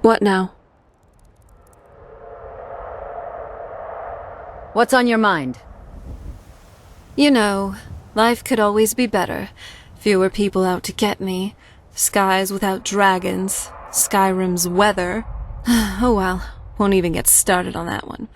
What now? What's on your mind? You know, life could always be better. Fewer people out to get me. Skies without dragons. Skyrim's weather. Oh well, won't even get started on that one.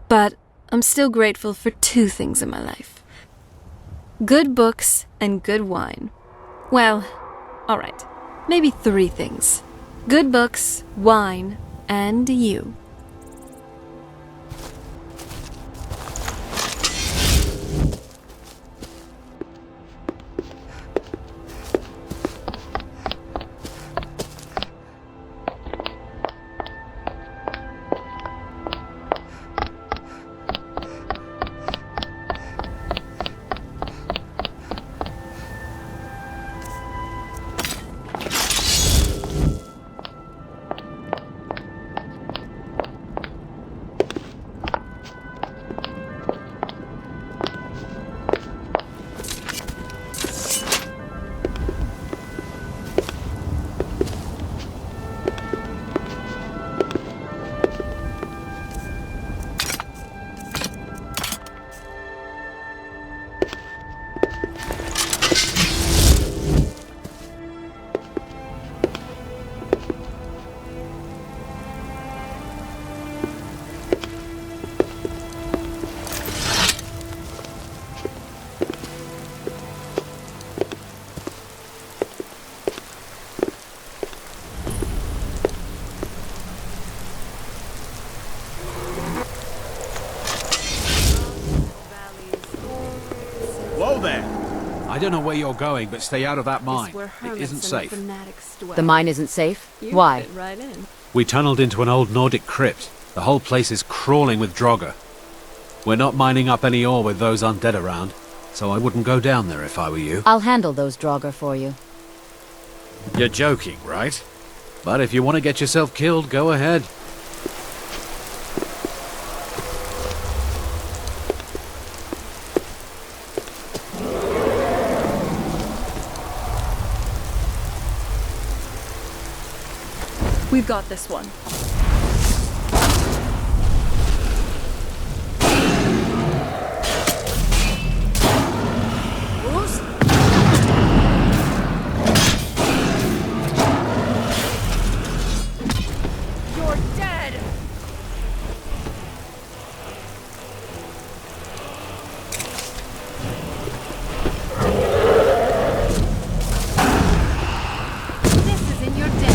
But I'm still grateful for two things in my life. Good books and good wine. Well, alright. Maybe three things. Good books, wine, and you. I don't know where you're going, but stay out of that mine. It isn't safe. The mine isn't safe? Why? We tunneled into an old Nordic crypt. The whole place is crawling with Draugr. We're not mining up any ore with those undead around, so I wouldn't go down there if I were you. I'll handle those Draugr for you. You're joking, right? But if you want to get yourself killed, go ahead. We've got this one. You're dead! This is in your day.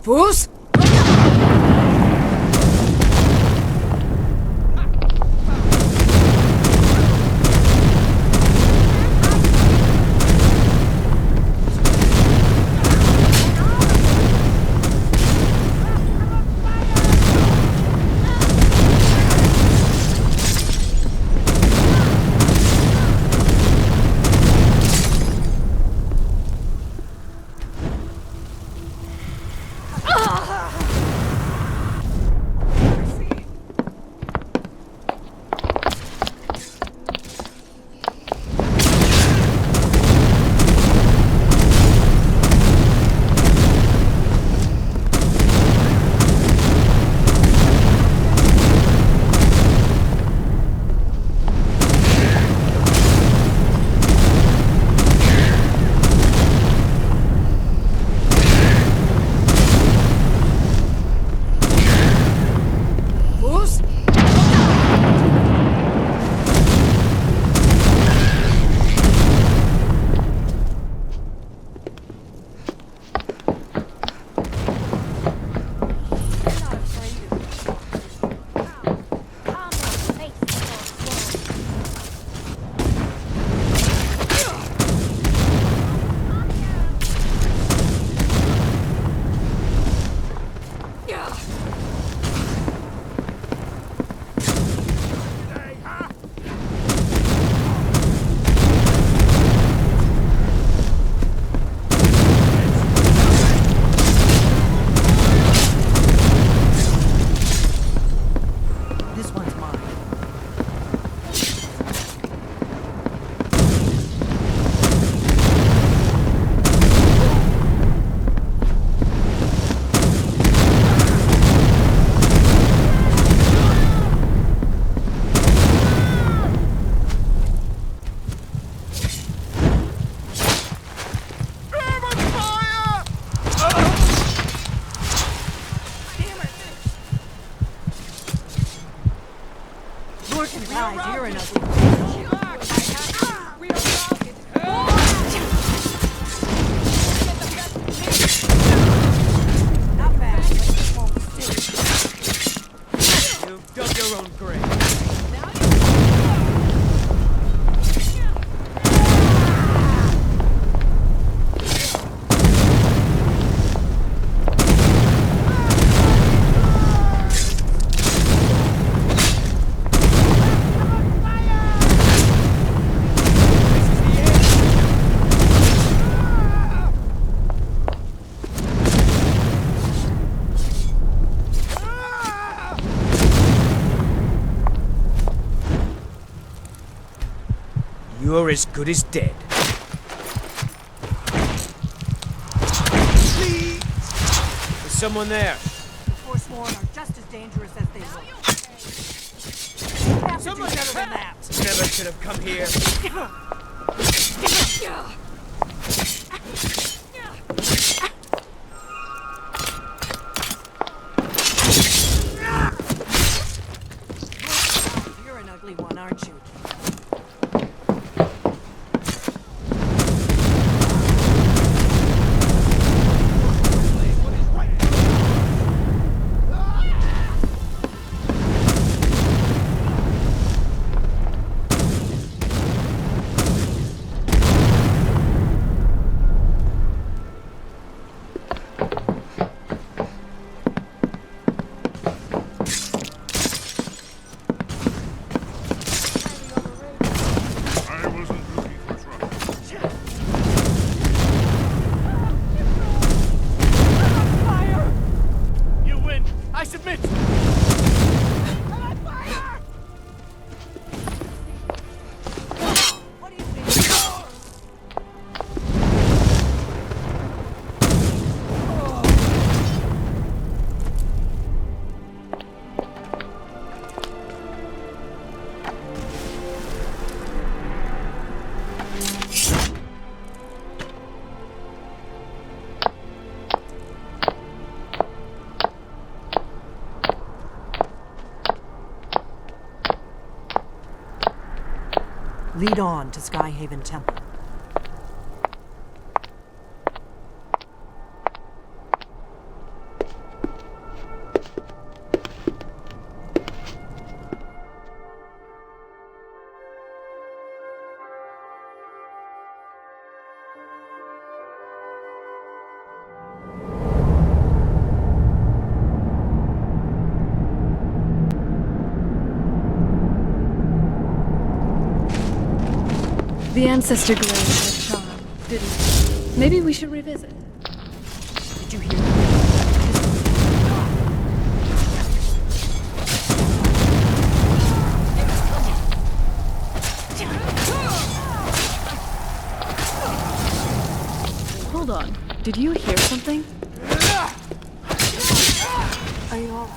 Fools! You're as good as dead. There's someone there. The Forsworn are just as dangerous as they look. Have to do better than that. Never should have come here. You're an ugly one, aren't you? Lead on to Skyhaven Temple. The ancestor glade had charm, didn't it? Maybe we should revisit. Did you hear that? Hold on. Did you hear something? Are you all...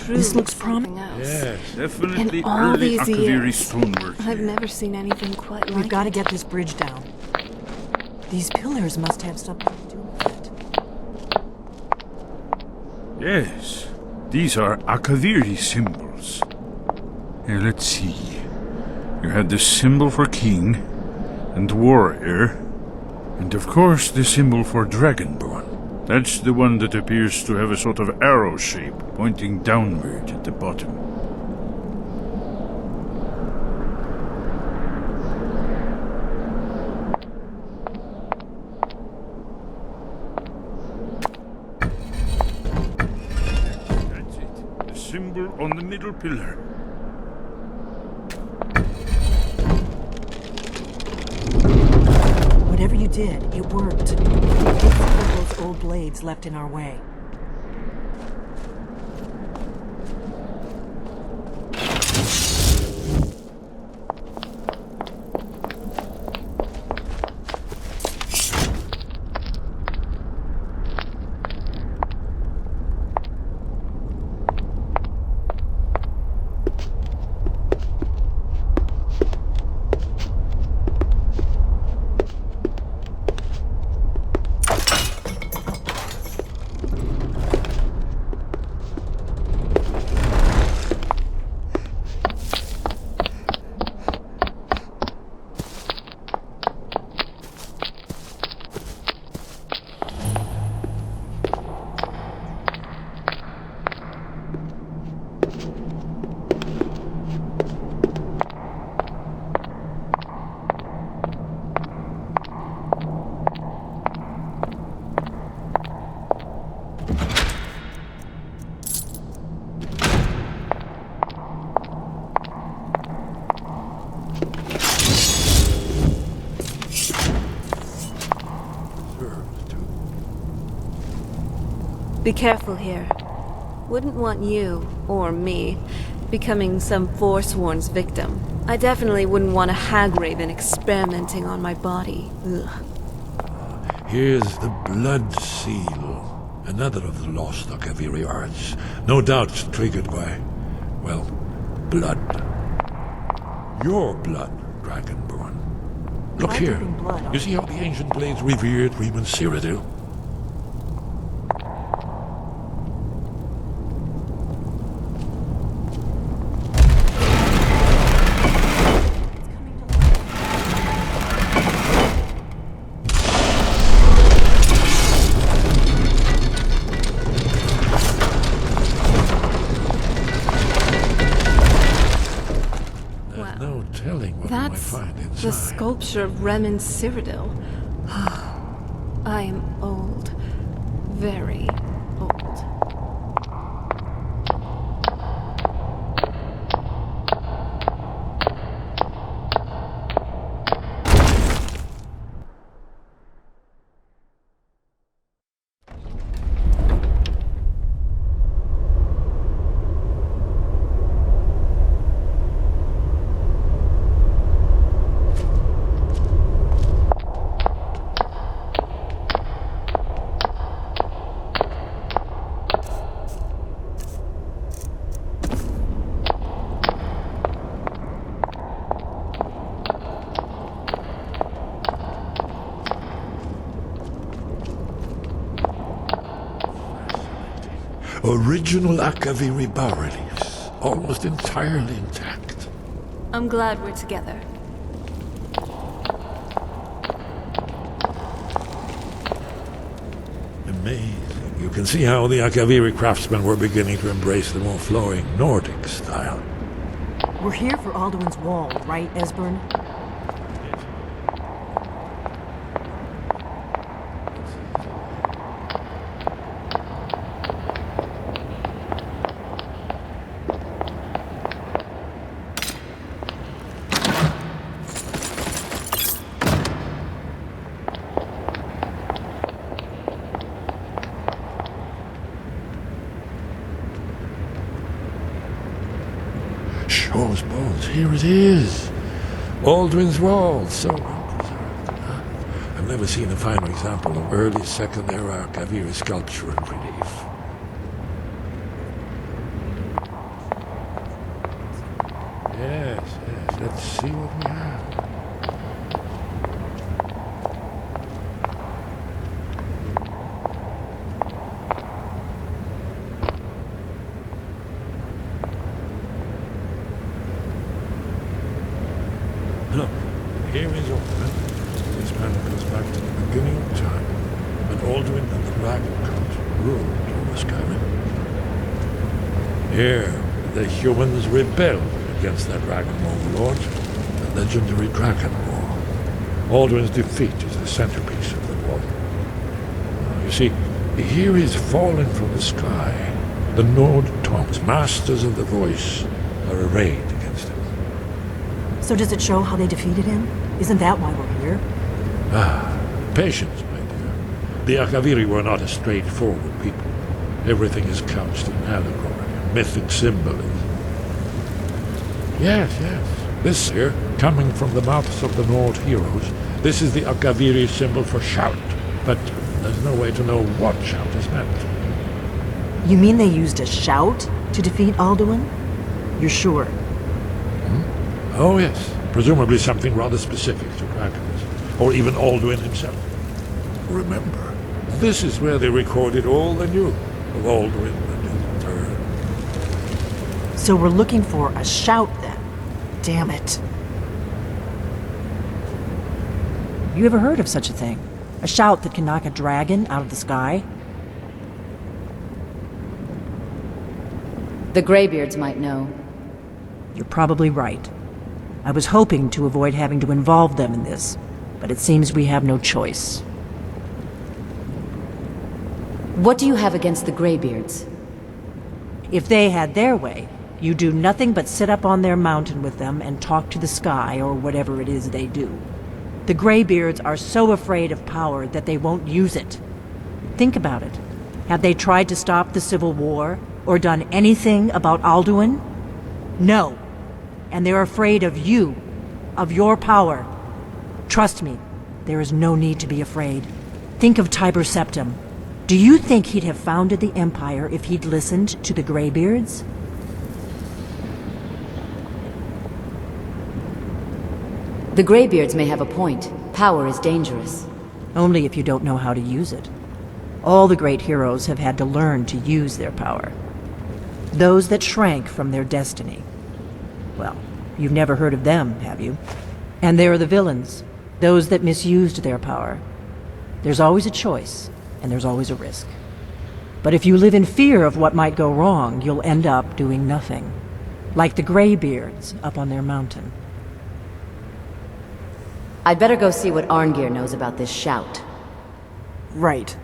This looks promising. Yes, definitely In all early these Akaviri years, stonework. I've never seen anything quite like We've got to it. get this bridge down. These pillars must have something to do with it. Yes, these are Akaviri symbols. Here, let's see. You had the symbol for king and warrior, and of course the symbol for Dragonborn. That's the one that appears to have a sort of arrow shape pointing downward at the bottom. That's it. The symbol on the middle pillar. Whatever you did, it worked. It did some of those old blades left in our way. Be careful here. Wouldn't want you, or me, becoming some Forsworn's victim. I definitely wouldn't want a hag raven experimenting on my body. Ugh. Here's the Blood Seal, another of the lost Akaviri arts. No doubt triggered by, well, blood. Your blood, Dragonborn. Look By here. dripping blood, You see how the ancient blades revered Reman Cyrodiil? That's the sculpture of Reman Cyrodiil. I am old. Very old. Original Akaviri bas-reliefs, almost entirely intact. I'm glad we're together. Amazing. You can see how the Akaviri craftsmen were beginning to embrace the more flowing Nordic style. We're here for Alduin's wall, right, Esbern? Shaw's bones, here it is. Alduin's wall, so well preserved. I've never seen a finer example of early Second Era Akaviri sculpture and relief. Yes, let's see what we have. Look, here is Ulvenwald. This panel goes back to the beginning of time, when Alduin and the Dragonguard ruled over Skyrim. Here, the humans rebelled against their dragon overlord, the legendary Dragon War. Alduin's defeat is the centerpiece of the war. You see, here is fallen from the sky. The Nord Tongs, masters of the voice, are arrayed against him. So does it show how they defeated him? Isn't that why we're here? Patience, my dear. The Akaviri were not a straightforward people. Everything is couched in allegory, mythic symbolism. Yes. This here, coming from the mouths of the Nord heroes, this is the Akaviri symbol for shout. But there's no way to know what shout is meant. You mean they used a shout to defeat Alduin? You're sure? Oh yes, presumably something rather specific to dragons, or even Alduin himself. Remember, this is where they recorded all they knew of Alduin and his return. So we're looking for a shout then. Damn it. You ever heard of such a thing? A shout that can knock a dragon out of the sky? The Greybeards might know. You're probably right. I was hoping to avoid having to involve them in this, but it seems we have no choice. What do you have against the Greybeards? If they had their way, you do nothing but sit up on their mountain with them and talk to the sky or whatever it is they do. The Greybeards are so afraid of power that they won't use it. Think about it. Have they tried to stop the Civil War or done anything about Alduin? No. And they're afraid of you, of your power. Trust me, there is no need to be afraid. Think of Tiber Septim. Do you think he'd have founded the Empire if he'd listened to the Greybeards? The Greybeards may have a point. Power is dangerous. Only if you don't know how to use it. All the great heroes have had to learn to use their power. Those that shrank from their destiny. Well, you've never heard of them, have you? And there are the villains, those that misused their power. There's always a choice, and there's always a risk. But if you live in fear of what might go wrong, you'll end up doing nothing. Like the Greybeards up on their mountain. I'd better go see what Arngeir knows about this shout. Right.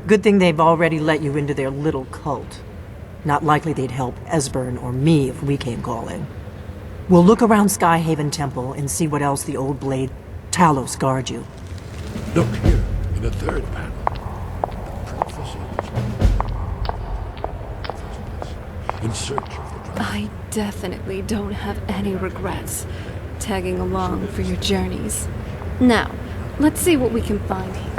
Good thing they've already let you into their little cult. Not likely they'd help Esbern or me if we came calling. We'll look around Skyhaven Temple and see what else the old blade Talos guard you. Look here, in the third panel. In search of the dragon. I definitely don't have any regrets tagging along for your journeys. Now, let's see what we can find here.